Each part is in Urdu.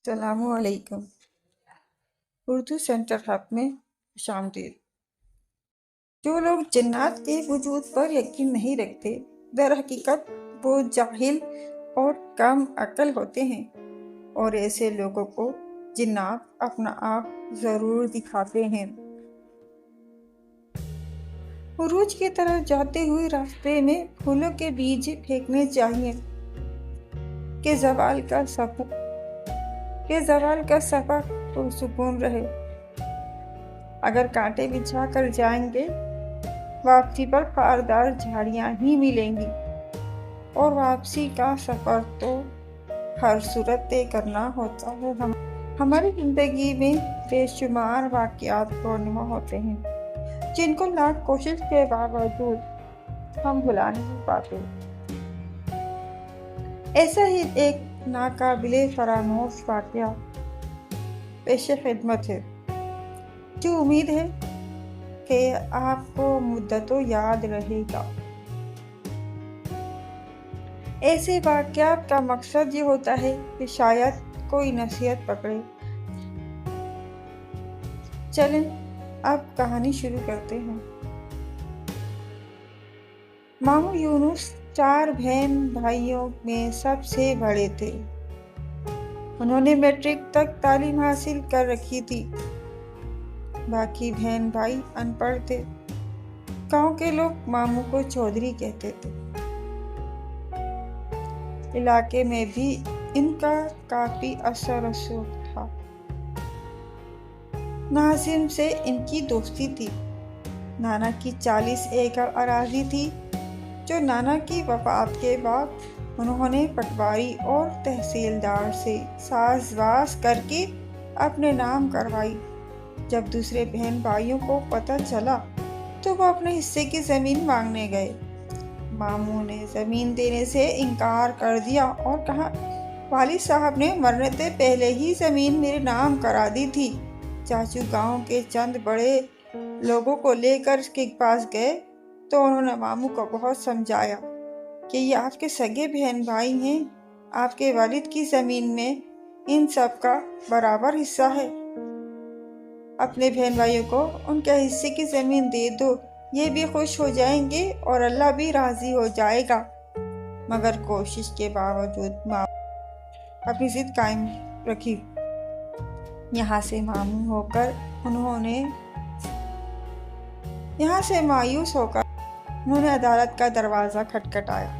السلام علیکم۔ اردو سینٹر ہب میں خوش آمدید۔ جو لوگ جنات کے وجود پر یقین نہیں رکھتے، در حقیقت وہ جاہل اور کم عقل ہوتے ہیں، اور ایسے لوگوں کو جنات اپنا آپ ضرور دکھاتے ہیں۔ عروج کی طرف جاتے ہوئے راستے میں پھولوں کے بیج پھینکنے چاہیے کہ زوال کا سفر پرسکون رہے۔ اگر کانٹے بچھا کر جائیں گے، واپسی پر خاردار جھاڑیاں ہی ملیں گی، اور واپسی کا سفر تو ہر صورت طے کرنا ہوتا ہے۔ ہماری زندگی میں بے شمار واقعات رونما ہوتے ہیں جن کو لاکھ کوشش کے باوجود ہم بھلا نہیں پاتے۔ ایسا ہی ایک ناقابل فراموش واقعہ پیش خدمت ہے، جو امید ہے کہ آپ کو مدتوں یاد رہے گا۔ ایسے واقعات کا مقصد یہ ہوتا ہے کہ شاید کوئی نصیحت پکڑے۔ چلیں اب کہانی شروع کرتے ہیں۔ ماموں یونس 4 بہن بھائیوں میں سب سے بڑے تھے۔ انہوں نے میٹرک تک تعلیم حاصل کر رکھی تھی۔ باقی بہن بھائی ان پڑھ تھے۔ گاؤں کے لوگ ماموں کو چودھری کہتے تھے۔ علاقے میں بھی ان کا کافی اثر و رسوخ تھا۔ ناظم سے ان کی دوستی تھی۔ نانا کی 40 ایکڑ اراضی تھی، جو نانا کی وفات کے بعد انہوں نے پٹواری اور تحصیلدار سے ساز باز کر کے اپنے نام کروائی۔ جب دوسرے بہن بھائیوں کو پتہ چلا تو وہ اپنے حصے کی زمین مانگنے گئے۔ ماموں نے زمین دینے سے انکار کر دیا اور کہا، والد صاحب نے مرنے سے پہلے ہی زمین میرے نام کرا دی تھی۔ چاچو گاؤں کے چند بڑے لوگوں کو لے کر اس کے پاس گئے تو انہوں نے ماموں کو بہت سمجھایا کہ یہ آپ کے سگے بہن بھائی ہیں، آپ کے والد کی زمین میں ان سب کا برابر حصہ ہے۔ اپنے بہن بھائیوں کو ان کے حصے کی زمین دے دو، یہ بھی خوش ہو جائیں گے اور اللہ بھی راضی ہو جائے گا۔ مگر کوشش کے باوجود ماں اپنی ضد قائم رکھی۔ یہاں سے مایوس ہو کر انہوں نے عدالت کا دروازہ کھٹکھٹایا۔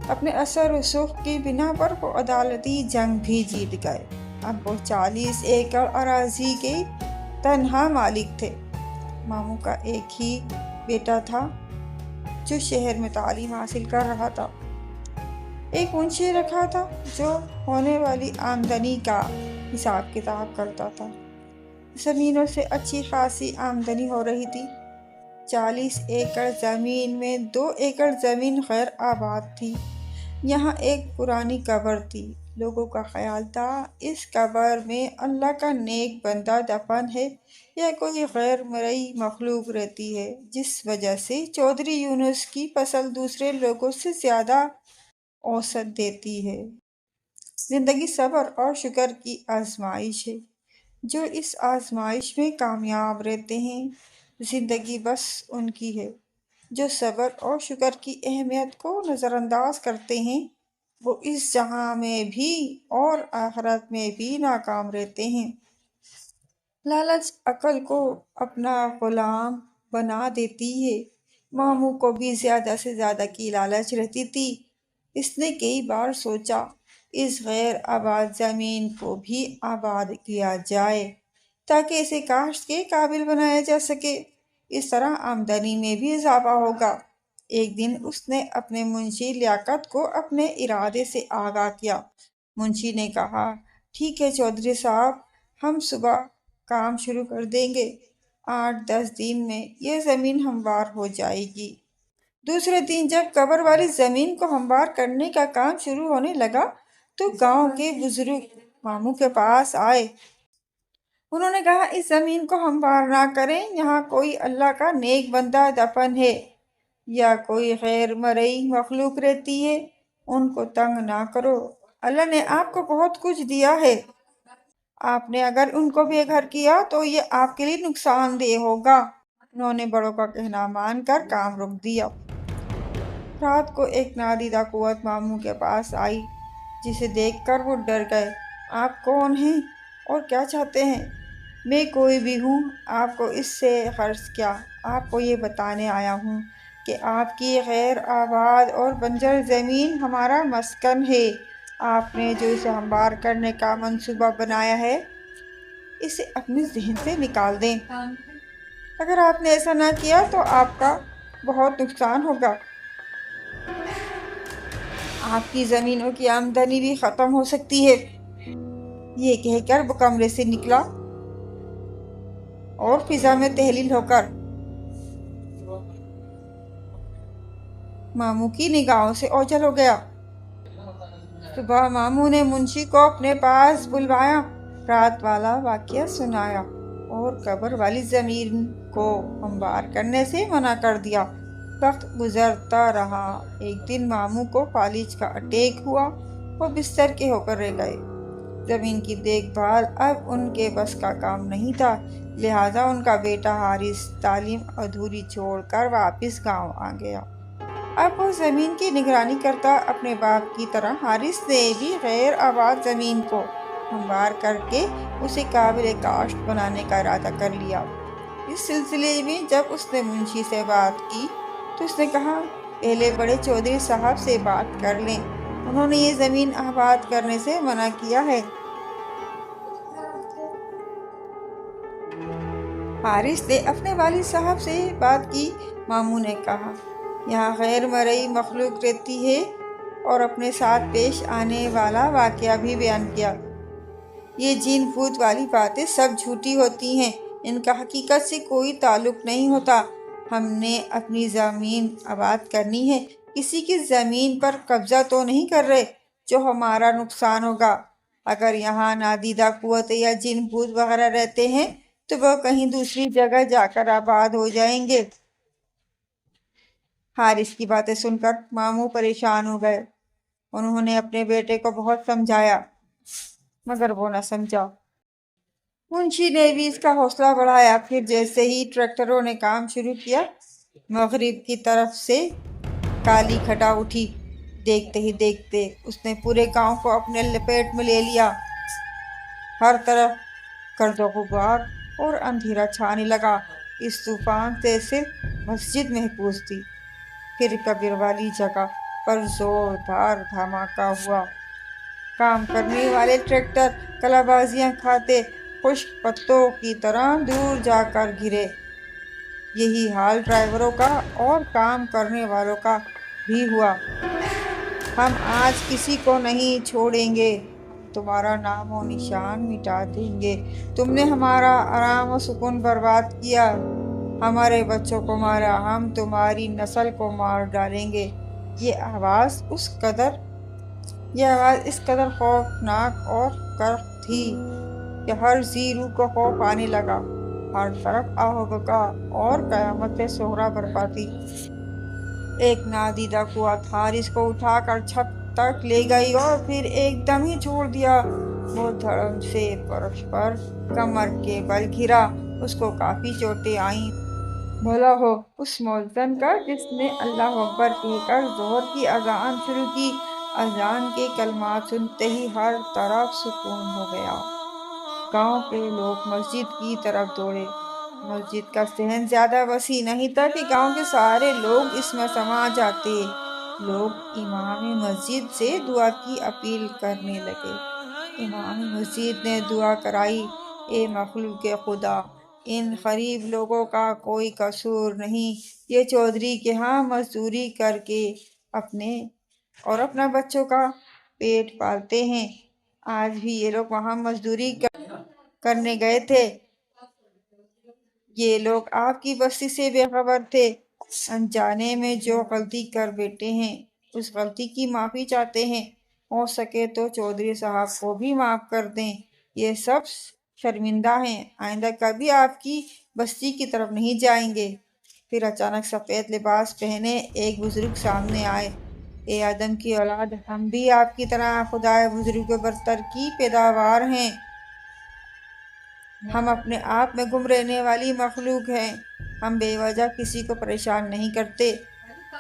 اپنے اثر و رسوخ کی بنا پر وہ عدالتی جنگ بھی جیت گئے۔ اب وہ 40 ایکڑ اراضی کے تنہا مالک تھے۔ ماموں کا ایک ہی بیٹا تھا جو شہر میں تعلیم حاصل کر رہا تھا۔ ایک منشی رکھا تھا جو ہونے والی آمدنی کا حساب کتاب کرتا تھا۔ زمینوں سے اچھی خاصی آمدنی ہو رہی تھی۔ 40 ایکڑ زمین میں 2 ایکڑ زمین غیر آباد تھی۔ یہاں ایک پرانی قبر تھی۔ لوگوں کا خیال تھا اس قبر میں اللہ کا نیک بندہ دفن ہے یا کوئی غیر مرئی مخلوق رہتی ہے، جس وجہ سے چودھری یونس کی فصل دوسرے لوگوں سے زیادہ اوسط دیتی ہے۔ زندگی صبر اور شکر کی آزمائش ہے۔ جو اس آزمائش میں کامیاب رہتے ہیں، زندگی بس ان کی ہے۔ جو صبر اور شکر کی اہمیت کو نظر انداز کرتے ہیں، وہ اس جہاں میں بھی اور آخرت میں بھی ناکام رہتے ہیں۔ لالچ عقل کو اپنا غلام بنا دیتی ہے۔ ماموں کو بھی زیادہ سے زیادہ کی لالچ رہتی تھی۔ اس نے کئی بار سوچا اس غیر آباد زمین کو بھی آباد کیا جائے تاکہ اسے کاشت کے قابل بنایا جا سکے۔ اس طرح آمدنی میں بھی اضافہ ہوگا۔ ایک دن اس نے اپنے منشی لیاقت کو اپنے ارادے سے آگاہ کیا۔ منشی نے کہا، ٹھیک ہے چودھری صاحب، ہم صبح کام شروع کر دیں گے۔ 8-10 دن میں یہ زمین ہموار ہو جائے گی۔ دوسرے دن جب قبر والی زمین کو ہموار کرنے کا کام شروع ہونے لگا تو گاؤں کے بزرگ ماموں کے پاس آئے۔ انہوں نے کہا، اس زمین کو ہموار نہ کریں، یہاں کوئی اللہ کا نیک بندہ دفن ہے یا کوئی غیر مرئی مخلوق رہتی ہے، ان کو تنگ نہ کرو۔ اللہ نے آپ کو بہت کچھ دیا ہے، آپ نے اگر ان کو بے گھر کیا تو یہ آپ کے لیے نقصان دہ ہوگا۔ انہوں نے بڑوں کا کہنا مان کر کام روک دیا۔ رات کو ایک نادیدہ قوت ماموں کے پاس آئی، جسے دیکھ کر وہ ڈر گئے۔ آپ کون ہیں اور کیا چاہتے ہیں؟ میں کوئی بھی ہوں، آپ کو اس سے غرض کیا؟ آپ کو یہ بتانے آیا ہوں کہ آپ کی غیر آباد اور بنجر زمین ہمارا مسکن ہے۔ آپ نے جو اسے ہموار کرنے کا منصوبہ بنایا ہے، اسے اپنے ذہن سے نکال دیں۔ اگر آپ نے ایسا نہ کیا تو آپ کا بہت نقصان ہوگا۔ آپ کی زمینوں کی آمدنی بھی ختم ہو سکتی ہے۔ یہ کہہ کر وہ کمرے سے نکلا اور فضا میں تحلیل ہو کر ماموں کی نگاہوں سے اوجھل ہو گیا۔ صبح ماموں نے منشی کو اپنے پاس بلوایا، رات والا واقعہ سنایا اور قبر والی زمین کو ہموار کرنے سے منع کر دیا۔ وقت گزرتا رہا۔ ایک دن ماموں کو فالج کا اٹیک ہوا، وہ بستر کے ہو کر رہ گئے۔ زمین کی دیکھ بھال اب ان کے بس کا کام نہیں تھا، لہٰذا ان کا بیٹا حارث تعلیم ادھوری چھوڑ کر واپس گاؤں آ گیا۔ اب وہ زمین کی نگرانی کرتا۔ اپنے باپ کی طرح حارث نے بھی غیر آباد زمین کو ہموار کر کے اسے قابل کاشت بنانے کا ارادہ کر لیا۔ اس سلسلے میں جب اس نے منشی سے بات کی تو اس نے کہا، پہلے بڑے چودھری صاحب سے بات کر لیں، انہوں نے یہ زمین آباد کرنے سے منع کیا ہے۔ حارث نے اپنے والد صاحب سے بات کی۔ ماموں نے کہا، یہاں غیر مرئی مخلوق رہتی ہے، اور اپنے ساتھ پیش آنے والا واقعہ بھی بیان کیا۔ یہ جن بھوت والی باتیں سب جھوٹی ہوتی ہیں، ان کا حقیقت سے کوئی تعلق نہیں ہوتا۔ ہم نے اپنی زمین آباد کرنی ہے، کسی کی زمین پر قبضہ تو نہیں کر رہے جو ہمارا نقصان ہوگا۔ اگر یہاں نادیدہ قوتیں یا جن بھوت وغیرہ رہتے ہیں تو وہ کہیں دوسری جگہ جا کر آباد ہو جائیں گے۔ حارث کی باتیں سن کر ماموں پریشان ہو گئے۔ انہوں نے اپنے بیٹے کو بہت سمجھایا، مگر وہ نہ سمجھا۔ منشی نے بھی اس کا حوصلہ بڑھایا۔ پھر جیسے ہی ٹریکٹروں نے کام شروع کیا، مغرب کی طرف سے کالی گھٹا اٹھی۔ دیکھتے ہی دیکھتے اس نے پورے گاؤں کو اپنے لپیٹ میں لے لیا۔ ہر طرف گرد و غبار اور اندھیرا چھانے لگا۔ اس طوفان سے صرف مسجد محفوظ تھی۔ پھر قبر والی جگہ پر زوردار دھماکہ ہوا۔ کام کرنے والے ٹریکٹر کلا بازیاں کھاتے خشک پتوں کی طرح دور جا کر گرے۔ یہی حال ڈرائیوروں کا اور کام کرنے والوں کا بھی ہوا۔ ہم آج کسی کو نہیں چھوڑیں گے، تمہارا نام و نشان مٹا دیں گے۔ تم نے ہمارا آرام و سکون برباد کیا، ہمارے بچوں کو مارا، ہم تمہاری نسل کو مار ڈالیں گے۔ یہ آواز اس قدر خوفناک اور کرخ تھی کہ ہر ذی روح کو خوف آنے لگا۔ ہر طرف آہ و بکا اور قیامت صغریٰ برپا تھی۔ ایک نادیدہ قوت حارث کو اٹھا کر چھت تک لے گئی اور پھر ایک دم ہی چھوڑ دیا۔ وہ دھڑم سے فرش پر کمر کے بل گرا۔ اس کو کافی چوٹیں آئیں۔ بھلا ہو اس مؤذن کا جس نے اللہ اکبر کہہ کر ظہر کی اذان شروع کی۔ اذان کے کلمات سنتے ہی ہر طرف سکون ہو گیا۔ گاؤں کے لوگ مسجد کی طرف دوڑے۔ مسجد کا صحن زیادہ وسیع نہیں تھا کہ گاؤں کے سارے لوگ اس میں سما جاتے۔ لوگ امام مسجد سے دعا کی اپیل کرنے لگے۔ امام مسجد نے دعا کرائی، اے مخلوق خدا، ان غریب لوگوں کا کوئی قصور نہیں۔ یہ چودھری کے ہاں مزدوری کر کے اپنے اور اپنا بچوں کا پیٹ پالتے ہیں۔ آج بھی یہ لوگ وہاں مزدوری کرنے گئے تھے۔ یہ لوگ آپ کی بستی سے بے خبر تھے۔ انجانے میں جو غلطی کر بیٹھے ہیں، اس غلطی کی معافی چاہتے ہیں۔ ہو سکے تو چودھری صاحب کو بھی معاف کر دیں، یہ سب شرمندہ ہیں، آئندہ کبھی آپ کی بستی کی طرف نہیں جائیں گے۔ پھر اچانک سفید لباس پہنے ایک بزرگ سامنے آئے۔ اے آدم کی اولاد، ہم بھی آپ کی طرح خدائے بزرگ برتر کی پیداوار ہیں۔ ہم اپنے آپ میں گم رہنے والی مخلوق ہیں۔ ہم بے وجہ کسی کو پریشان نہیں کرتے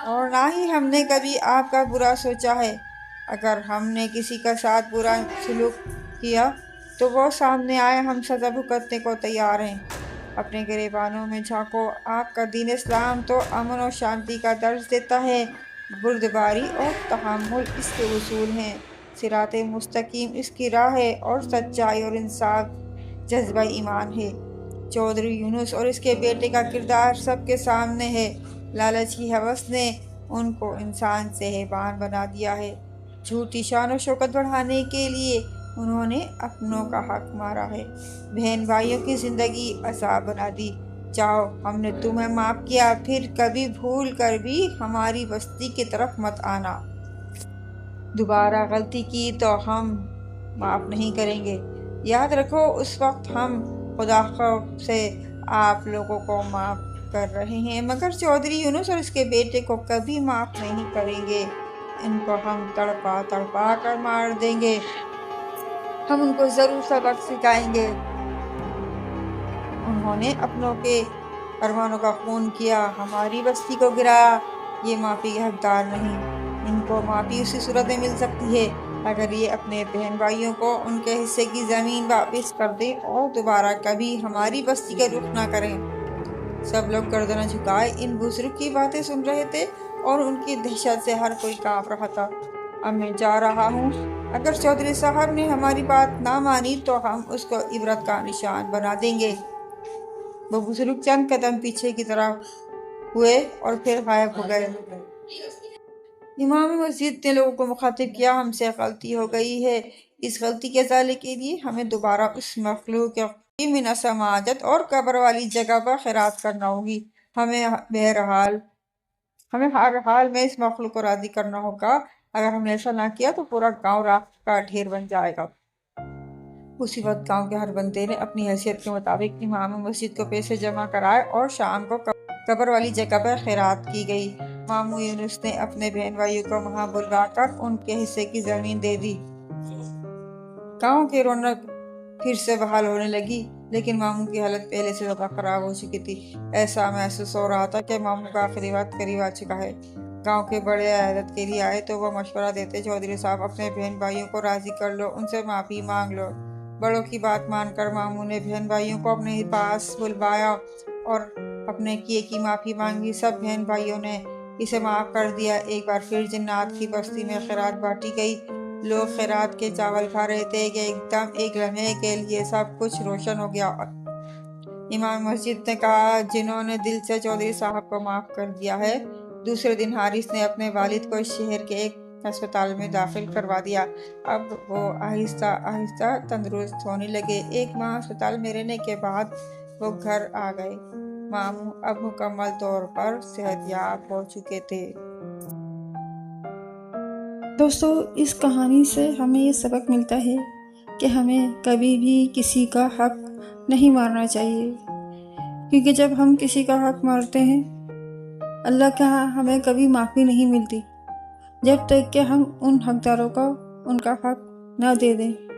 اور نہ ہی ہم نے کبھی آپ کا برا سوچا ہے۔ اگر ہم نے کسی کا ساتھ برا سلوک کیا تو وہ سامنے آئے، ہم سزا بھگتنے کو تیار ہیں۔ اپنے گریبانوں میں جھانکو، آپ کا دین اسلام تو امن و شانتی کا درس دیتا ہے۔ بردباری اور تحمل اس کے اصول ہیں۔ صراط مستقیم اس کی راہ ہے اور سچائی اور انصاف جذبہ ایمان ہے۔ چودھری یونس اور اس کے بیٹے کا کردار سب کے سامنے ہے۔ لالچ کی ہوس نے ان کو انسان سے حیوان بنا دیا ہے۔ جھوٹی شان و شوکت بڑھانے کے لیے انہوں نے اپنوں کا حق مارا ہے، بہن بھائیوں کی زندگی عذاب بنا دی۔ جاؤ، ہم نے تمہیں معاف کیا، پھر کبھی بھول کر بھی ہماری بستی کی طرف مت آنا۔ دوبارہ غلطی کی تو ہم معاف نہیں کریں گے۔ یاد رکھو، اس وقت ہم خدا خوف سے آپ لوگوں کو معاف کر رہے ہیں، مگر چودھری یونس اور اس کے بیٹے کو کبھی معاف نہیں کریں گے۔ ان کو ہم تڑپا تڑپا کر مار دیں گے۔ ہم ان کو ضرور سبق سکھائیں گے۔ انہوں نے اپنوں کے ارمانوں کا خون کیا، ہماری بستی کو گرایا۔ یہ معافی کے حقدار نہیں۔ ان کو معافی اسی صورت میں مل سکتی ہے اگر یہ اپنے بہن بھائیوں کو ان کے حصے کی زمین واپس کر دیں اور دوبارہ کبھی ہماری بستی کا رخ نہ کریں۔ سب لوگ گردنیں جھکائے ان بزرگ کی باتیں سن رہے تھے اور ان کی دہشت سے ہر کوئی کانپ رہا تھا۔ اب میں جا رہا ہوں۔ اگر چودھری صاحب نے ہماری بات نہ مانی تو ہم اس کو عبرت کا نشان بنا دیں گے۔ وہ بزرگ چند قدم پیچھے کی طرف ہوئے اور پھر غائب ہو گئے۔ امام مسجد نے لوگوں کو مخاطب کیا، ہم سے غلطی ہو گئی ہے۔ اس غلطی کے ازالے کے لیے ہمیں دوبارہ اس مخلوق کی من سماجت اور قبر والی جگہ پر خیرات کرنا ہوگی۔ ہمیں ہر حال میں اس مخلوق کو راضی کرنا ہوگا۔ اگر ہم نے ایسا نہ کیا تو پورا گاؤں راکھ کا ڈھیر بن جائے گا۔ اسی وقت گاؤں کے ہر بندے نے اپنی حیثیت کے مطابق امام مسجد کو پیسے جمع کرائے اور شام کو قبر والی جگہ پر خیرات کی گئی۔ ماموں یونس نے اپنے بہن بھائیوں کو وہاں بلوا کر ان کے حصے کی زمین دے دی۔ گاؤں کی رونق پھر سے بحال ہونے لگی، لیکن ماموں کی حالت پہلے سے زیادہ خراب ہو چکی تھی۔ ایسا محسوس ہو رہا تھا کہ ماموں کا آخری وقت قریب آ چکا ہے۔ گاؤں کے بڑے عیادت کے لیے آئے تو وہ مشورہ دیتے، چودھری صاحب اپنے بہن بھائیوں کو راضی کر لو، ان سے معافی مانگ لو۔ بڑوں کی بات مان کر ماموں نے بہن بھائیوں کو اپنے پاس بلوایا اور اپنے کیے کی معافی مانگی۔ سب بہن بھائیوں نے اسے معاف کر دیا۔ ایک بار پھر جنات کی بستی میں خیرات بانٹی گئی۔ لوگ خیرات کے چاول کھا رہے تھے کہ ایک لمحے کے لیے سب کچھ روشن ہو گیا۔ امام مسجد نے کہا، جنہوں نے دل سے چودھری صاحب کو معاف کر دیا ہے۔ دوسرے دن حارث نے اپنے والد کو شہر کے ایک ہسپتال میں داخل کروا دیا۔ اب وہ آہستہ آہستہ تندرست ہونے لگے۔ ایک ماہ ہسپتال میں رہنے کے بعد وہ گھر آ گئے۔ ماموں اب مکمل طور پر صحت یاب ہو چکے تھے۔ دوستو، اس کہانی سے ہمیں یہ سبق ملتا ہے کہ ہمیں کبھی بھی کسی کا حق نہیں مارنا چاہیے، کیونکہ جب ہم کسی کا حق مارتے ہیں اللہ کے ہاں ہمیں کبھی معافی نہیں ملتی جب تک کہ ہم ان حقداروں کو ان کا حق نہ دے دیں۔